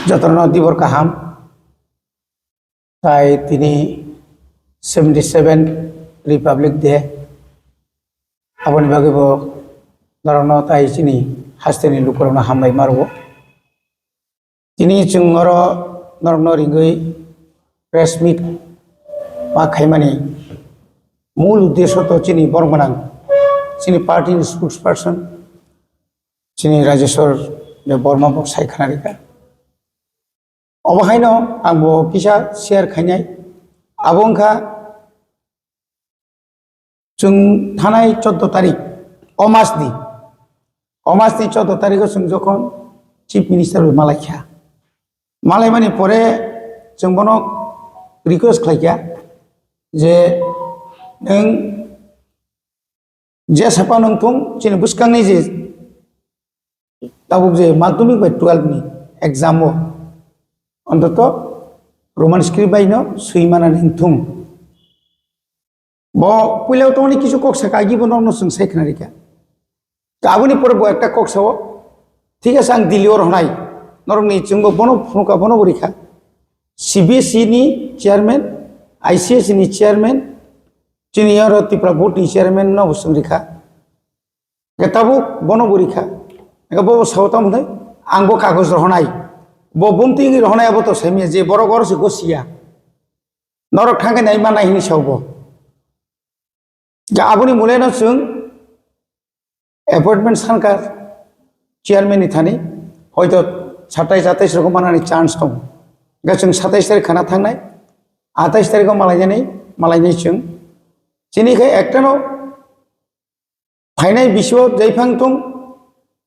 যতন দিবর কাহাম তাই তিনি 77 রিপাবলিক ডে আবনি বাগিব ধরন তাই চিনি হাস্তেনি লুকরণ হামবাই মারব তিনি চুঙ্গর নরন রিঙ্গই প্রেস মিট মা খাইমানি মূল উদ্দেশ্য তো চিনি বরমানাং চিনি পার্টির স্পোক্স পার্সন চিনি রাজেশ্বর বর্মা সাইখানাरिका अबहायनो आंबो किसा शेयर खायनाय आबोंखा जों थानाय 14 तारिख अमासनि 14 तारिखआव जों जखन चिफ मिनिस्टार मालायखा मालायमानि परे जों बनो रिक्वेस्ट खालायखा जे नों जे साफा नोंथुं चिनि बुसखांनि जे दाबुक जे माध्यमिक बाय 12 नि एग्जाम অন্তত রোমান স্ক্রিপ্ট বাইন সুইমানা নিথুম ব পইলাও তো অনেক কিছু কক্সা কাগিব নরম সং সাইখানারিকা গাবনি পরে একটা কক্সাও ঠিক আছে আং দিলিওর হনাই নরমনি চুঙ্গ বন ফুকা বনবরিখা সিবিএসই নি চেয়ারম্যান আইসিএস নি চেয়ারম্যান চিনিয়র ত্রিপুরা বোর্ড নি চেয়ারম্যান নবসং রেখা গেতাবো বনবরিখা গব সাউতাম হনাই আংবো কাগজ রহনাই ববন্তি রহনায়াবো তো সেমিয়া যে বড় গরসে গসিয়া নরক থাঙ্গে নাইমা নাইনি সাউব যা আবনি মুলেনা जों অ্যাপয়েন্টমেন্ট সানকার চেয়ারম্যানই থানি হয়তো 27 রকম মানানি চান্স দं गा जों 27 तारिख खाना थांनाय 28 तारिखआव मालायनाय जों जिनिखाय एकटानो फायनाय बिसोआव जायफां दं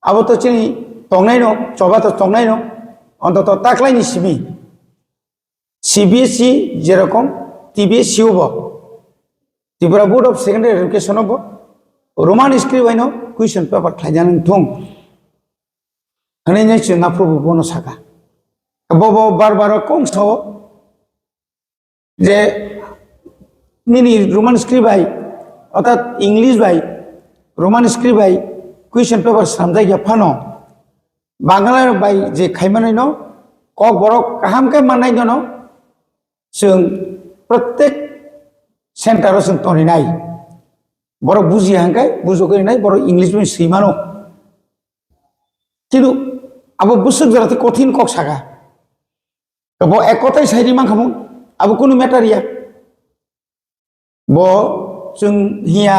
आबो तो चिनि तंनाय न जबा तो तंनाय न অন্তত তাকলাইনি সিবিএসই যেরকম টিবিএসই হব Tripura board of secondary education হব রোমান স্ক্রিপ্ট বাইন কুইশন পেপার খাইজান থং হনাই চিন্তা প্রভু বন সাকা বব বারবার কংস যে নিনি রোমান স্ক্রিপ্ট বাই অর্থাৎ ইংলিশ বাই রোমান স্ক্রিপ্ট বাই কুইশন পেপার সামজাই ফানো বাংলা বাই যে খাইমানাय न কক বড় কাহামকে মানাय न जों प्रत्येक सेन्टाराव जों तनिनाय बड़ बुझि हांखाय बुझोकरिनाय बड़ इंग्लिश में सैमानो किन्तु आबो बुसुक जराते कठिन কক सागा ब एक কথাय साइरि मांखामु आबो कुनु मेटारिया ब जों हिया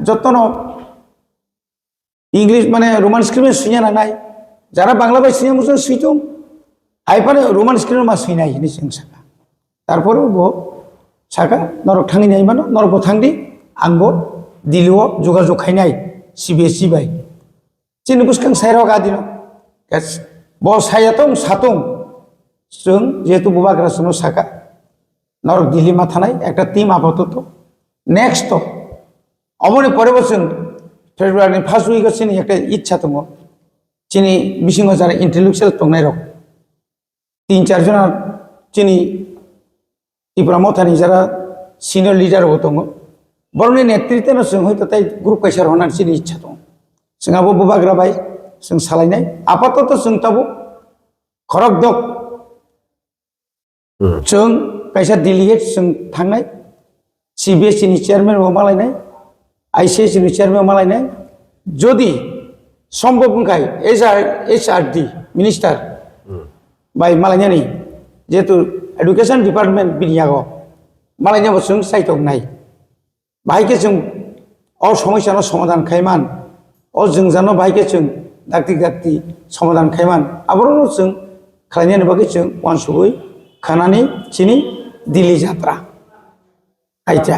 जतनो इंग्लिश माने रोमान स्क्रिप्ट में सुइया नानाय যারা বাংলা ভাষী মুসল সুইতুম আইপারে রোমান স্ক্রিপ্ট মা সুইনাই নি जों সাকা তারপরে ব সাকা নরক থাঙ্গি নাইমানো নরক থাঙ্গি আংবো দিলিও যোগাযোগ খাইনাই সিবিএসই বাই চিনি বুসখাং সাইরাव गादिनो गास ब सायातं सातं जों जेतु बुबाग्रा सुनो साका नरक दिल्ली मा थानाय একটা টিম আপাতত নেক্সট অমনে পরে বছর ফেব্রুয়ারি ফার্স্ট উইকে চিনি একটা ইচ্ছা দङ চিনি বিসিংহ যারা ইন্টেলেকচুয়াল তংনাই রক 3-4 জন চিনি ত্রিপুরা মথানি যারা সিনিয়র লিডার দङ বরনি নেতৃত্বে जों হয়তো তাই গ্রুপ কাইসার হনার চিনি ইচ্ছা दङ जोंहाबो बुबाग्रा बाय जों सालायनाय आपातत जों ताबो खरगदक जों काइसा डेलिगेट जों थांनाय सिबिएसई नि चेयारमैन मालायनाय आईसीएस नि चेयारमैन मालायनाय যদি সম্ভব নয় এইচআরডি মিনিস্টার বাই মালাইনানি যেহেতু এডুকেশন ডিপার্টমেন্ট বিনিয়াগো মালাইনা বসুং সাইতক নাই বাহাইকে जों অ সমস্যার সমাধান খাইমান অ जों জানো বাহাইকে जों দাক্তি সমাধান খাইমান আবরণ जों খালাইনানি বাকি जों ওয়ানসুই খানানি চিনি দিল্লি যাত্রা আইতা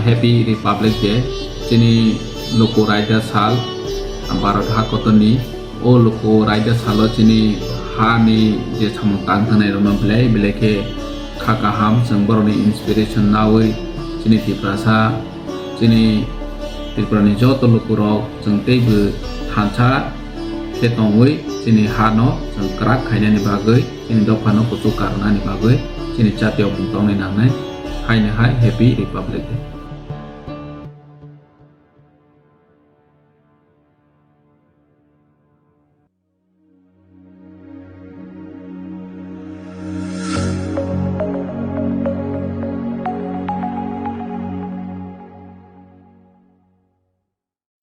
Happy Republic Day chini loko raida sal Bharat ha kotoni o loko raida salo chini ha ni je samung tang thanai roma belai ke khaka ham sangboroni inspiration nawi chini tiprasa chini Tripurani joto loko rok jeng teibu thansa ketongui chini hano jeng kerak khainani bagai chini dopano kutu karunani bagai chini jatiyo bungtong ni nangnai haine hai Happy Republic Day.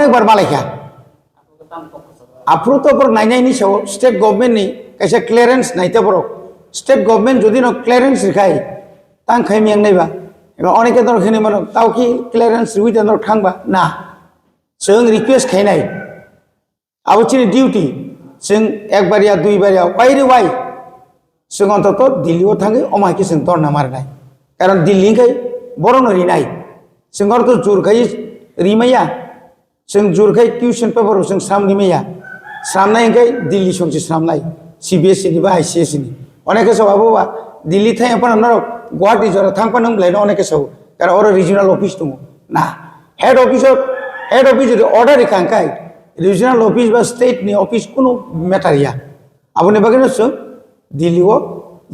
একবার মালেখা আপ্রুত পর নাইনাইনি Sao state government নি কাইসা clearance নাইতে পড়ক state government যদি ন clearance রেখাই তাং খাইমিয়াং নাইবা এবার অনেকে ধর খেনে মানো তাও কি ক্লিয়ারেন্স উইতে ধর থাংবা না जों रिक्वेस्ट खायनाय आबोचिनि डिउटी जों एकबारिया दुइबारिया वाइरे वाइ जों अन्तत दिल्लीयाव थाङो अमाखि जों धरना मारनाय कारण दिल्लीनिखाय बर'नो रिनाय जों अरथ जुरखाय रिमाया जों जुरखाय टिउसन पेपाराव जों स्राम रिमाया स्रामनायखाय दिल्ली संसि स्रामनाय CBSE नि बा ICSE नि अनेके सबाबोबा दिल्ली थांपाना नरक गुवाहाटी जरा थांपाना नंब्लायनो अनेके सब कारण अर रिजनल अफिस दङ ना हेड ऑफिस যদি অর্ডার রেখাঙ্কায় রিজনাল অফিস বা স্টেট নি অফিস কোনো ম্যাটার ইয়া আপনি বাগেন দিল্লিও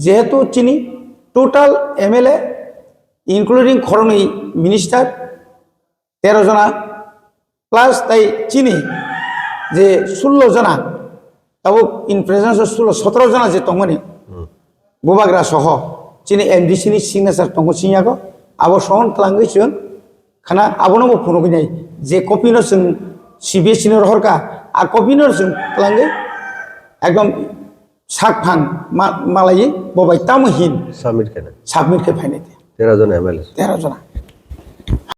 যেহেতু চিনি টোটাল MLA ইনক্লুডিং খরনি মিনিস্টার 13 জনা প্লাস তাই চিনি যে 16 জনা তাও ইন প্রেজেন্স 17 জনা যে তংমনি বুবাগ্রা সহ চিনি MDC নি সিগনেচার তংগ সিয়াগো আবো সহন তলাঙ্গैसों खाना आबोनो फनो गनाय जे कपिनो जों CBSE नि रहरका आ कपिनो जों तलांगे एकदम साकफां मालाय बबाय तामहिन सबमिट के फाइने 13 जन MLA 13 जन